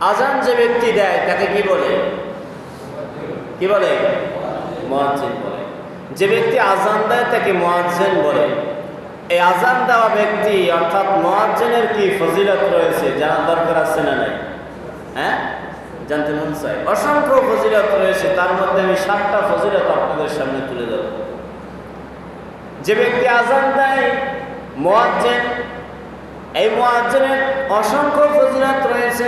আজান যে ব্যক্তি দেয় তাকে কি বলে? কি বলে? মুয়াজ্জিন বলে। যে ব্যক্তি আজান দেয় তাকে মুয়াজ্জিন বলে। এই আজান দেওয়া ব্যক্তি অর্থাৎ মুয়াজ্জিনের কি ফজিলত রয়েছে জানার দরকার আছে না নাই? হ্যাঁ, জানতে মন চাই। অসংখ্য ফজিলত রয়েছে, তার মধ্যে আমি 7টা ফজিলত আপনাদের সামনে তুলে ধরব। যে ব্যক্তি আজান দেয় মুয়াজ্জিন, এই মুয়াজ্জিনের অসংখ্য ফজিলত রয়েছে।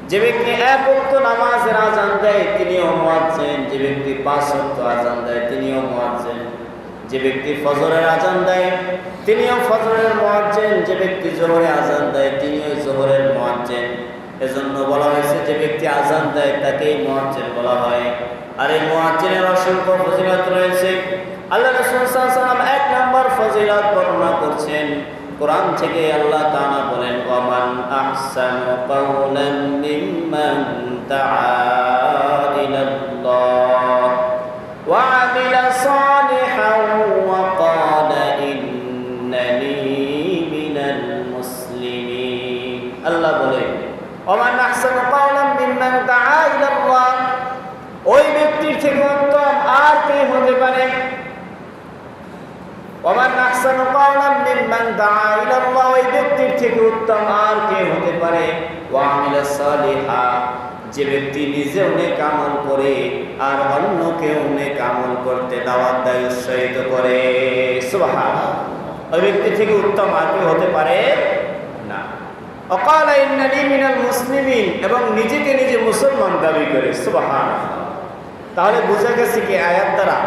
যে ব্যক্তি 1 ওয়াক্ত নামাজের আজান দেয় তিনিও মুয়াজ্জিন। যে ব্যক্তি 5 ওয়াক্ত আজান দেয় তিনিও মুয়াজ্জিন। যে ব্যক্তি ফজরের আজান দেয় তিনিও ফজরের মুয়াজ্জিন। যে ব্যক্তি যোহরের আজান দেয় তিনিও যোহরের মুয়াজ্জিন। এজন্য বলা হয়েছে যে ব্যক্তি আজান দেয় তাকেই মুয়াজ্জিন বলা হয়। আর এই মুয়াজ্জিনের অসংখ্য ফজিলত রয়েছে। আল্লাহ রাসূল সাল্লাল্লাহু আলাইহি ওয়াসাল্লাম 1 নম্বর ফজিলত বর্ণনা করছেন কোরআন থেকে। আল্লাহ তাআলা বলেন, ওয়ামান আহসানু কাওলান মিম্মান দাআ ইলাল্লাহ ওয়া আমিলা সালিহান ওয়া ক্বালা ইন্নানি মিনাল মুসলিমিন। আল্লাহ বলেন, ওয়ামান আহসানু কাওলান মিম্মান দাআ ইলাল্লাহ, ওই ব্যক্তির থেকে উত্তম আর কে হতে পারে? ওয়ামান আহসানু কাওলান মিম্মান দাআ ইলাল্লাহ, ওই ব্যক্তির থেকে উত্তম আর কে হতে পারে? ওয়া আমিলা সালিহা, যে ব্যক্তি নিজেও নেক আমল করে আর অন্যকেও নেক আমল করতে দাওয়াত দেয়, উৎসাহিত করে। সুবহানাল্লাহ। ওই ব্যক্তি থেকে উত্তম আর কে হতে পারে না। ওয়াকালা ইন্নানি মিনাল মুসলিমিন, এবং নিজেকে নিজে মুসলমান দাবি করে। সুবহানাল্লাহ। তাহলে বোঝা গেছে কি আয়াত দ্বারা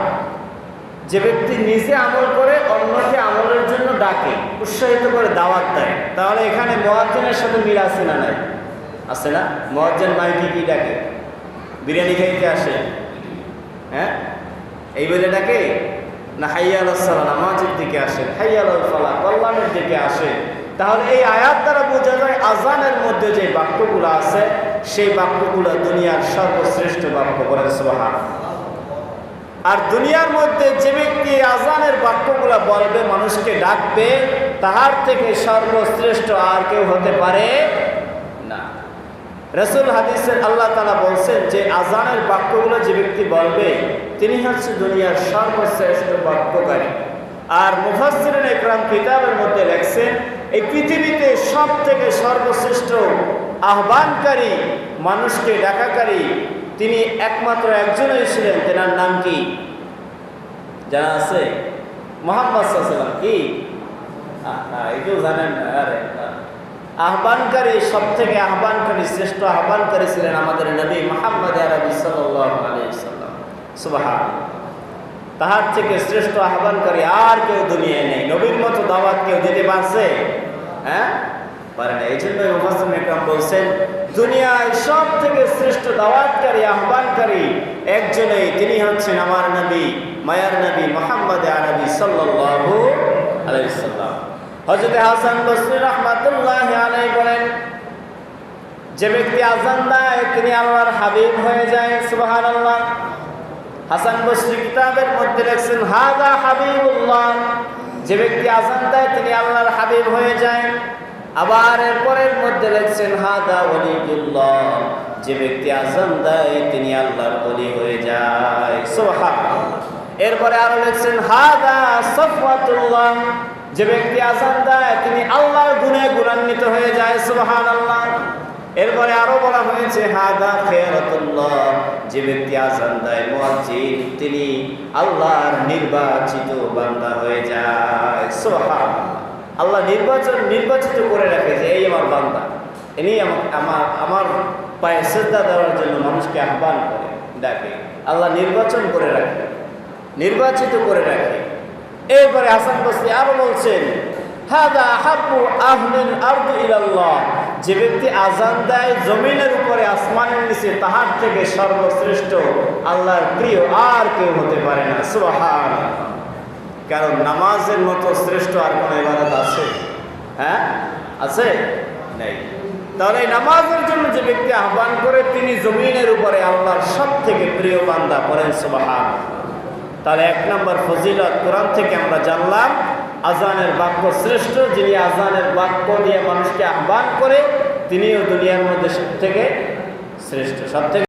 যে ব্যক্তি নিজে আমল করে অন্যকে আমলের জন্য ডাকে, উৎসাহিত করে, দাওয়াত দেয়, তাহলে এখানে মুয়াজ্জিনের সাথে মিল আছে না নাই? আছে না? মুয়াজ্জিন মাইকে কি ডাকে? বিরিয়ানি খাইতে আসে, হ্যাঁ এই বলে ডাকে না? হাইয়া আলাস সালাহ, নামাজের দিকে আসে। হাইয়া আলাল ফালাহ, কল্যাণের দিকে আসে। তাহলে এই আয়াত দ্বারা বোঝা যায় আজানের মধ্যে যে বাক্যগুলো আছে সেই বাক্যগুলো দুনিয়ার সর্বশ্রেষ্ঠ বাক্য। বলেন সুবহানাল্লাহ। আর দুনিয়ার মধ্যে যে ব্যক্তি আজানের বাক্যগুলো বলবে, মানুষকে ডাকবে, তাহার থেকে সর্বশ্রেষ্ঠ আর কেউ হতে পারে না। রাসূল হাদিসের আল্লাহ তাআলা বলছেন যে আজানের বাক্যগুলো যে ব্যক্তি বলবে তিনি হচ্ছে দুনিয়ার সর্বশ্রেষ্ঠ বাক্যকারী। আর মুফাসসিরিন ইকরাম কিতাবের মধ্যে লেখছেন এই পৃথিবীতে সব থেকে সর্বশ্রেষ্ঠ আহ্বানকারী, মানুষকে ডাকাকারী তিনি একমাত্র একজনই ছিলেন। তেনার নাম কি জানা আছে? মুহাম্মদ সাল্লাল্লাহু আলাইহি ওয়াসাল্লাম। কি এটাও জানেন না? আরে আহ্বানকারী, সব থেকে আহ্বানকারী, শ্রেষ্ঠ আহ্বানকারী ছিলেন আমাদের নবী মুহাম্মদ আরবি সাল্লাল্লাহু আলাইহি ওয়াসাল্লাম। সুবহানাল্লাহ। তাহার থেকে শ্রেষ্ঠ আহ্বানকারী আর কেউ দুনিয়ায় নেই। নবীর মতো দাওয়াত কেউ দিতে পারছে? হ্যাঁ, পারে না। এই জন্য মুফাসসিরিন ইকরাম বলছেন দুনিয়ায় সব থেকে শ্রেষ্ঠ দাওয়াতকারী, আহ্বানকারী একজনই, তিনি হচ্ছেন আমার নবী, মায়ার নবী মুহাম্মদ আরবি সাল্লাল্লাহু আলাইহি ওয়াসাল্লাম। হযরত হাসান বসরি রাহমাতুল্লাহি আলাইহি বলেন, যে ব্যক্তি আযান দেয় তিনি আল্লাহর হাবিব হয়ে যায়। সুবহানাল্লাহ। হাসান বসরি কিতাবের মধ্যে লেখছেন হাযা হাবিবুল্লাহ, যে ব্যক্তি আযান দেয় তিনি আল্লাহর হাবিব হয়ে যায়। আবার এরপরের মধ্যে লেখছেন হাযা ওয়ালিউল্লাহ, যে ব্যক্তি আযান দেয় তিনি আল্লাহর ওলি হয়ে যায়। সুবহানাল্লাহ। এরপরে আরো লেখছেন হাযা সাফওয়াতুল্লাহ, যে ব্যক্তি আযান দেয় তিনি আল্লাহর গুণে গুণান্বিত হয়ে যায়। সুবহানাল্লাহ। এরপরে আরো বলা হয়েছে হাযা খিয়ারাতুল্লাহ, যে ব্যক্তি আযান দেয় মুয়াজ্জিন তিনি আল্লাহর নির্বাচিত বান্দা হয়ে যায়। সুবহানাল্লাহ। আল্লাহ নির্বাচিত করে রাখে যে এই আমার বান্দা, ইনি আমার পায়ে সিজদা দেওয়ার জন্য মানুষকে আহ্বান করে, ডাকে। আল্লাহ নির্বাচন করে রাখে, নির্বাচিত করে রাখে। এরপরে হাসান বসরি আরো বলছেন হাযা হাব্বু আহলিল আরদি ইলাল্লাহ, যে ব্যক্তি আযান দেয় জমিনের উপরে, আসমানের নিচে, তাহার থেকে সর্বশ্রেষ্ঠ আল্লাহর প্রিয় আর কেউ হতে পারে না। সুবহানাল্লাহ। কারণ নামাজের মতো শ্রেষ্ঠ আর কোনো ইবাদত আছে? হ্যাঁ, আছে? নেই। তাহলে এই নামাজের জন্য যে ব্যক্তি আহ্বান করে তিনি জমিনের উপরে আল্লাহর সব থেকে প্রিয় বান্দা। পড়েন সুবহানাল্লাহ। তাহলে 1 নম্বর ফজিলত কোরআন থেকে আমরা জানলাম আজানের বাক্য শ্রেষ্ঠ, যিনি আজানের বাক্য দিয়ে মানুষকে আহ্বান করে তিনিও দুনিয়ার মধ্যে সব থেকে শ্রেষ্ঠ, সব থেকে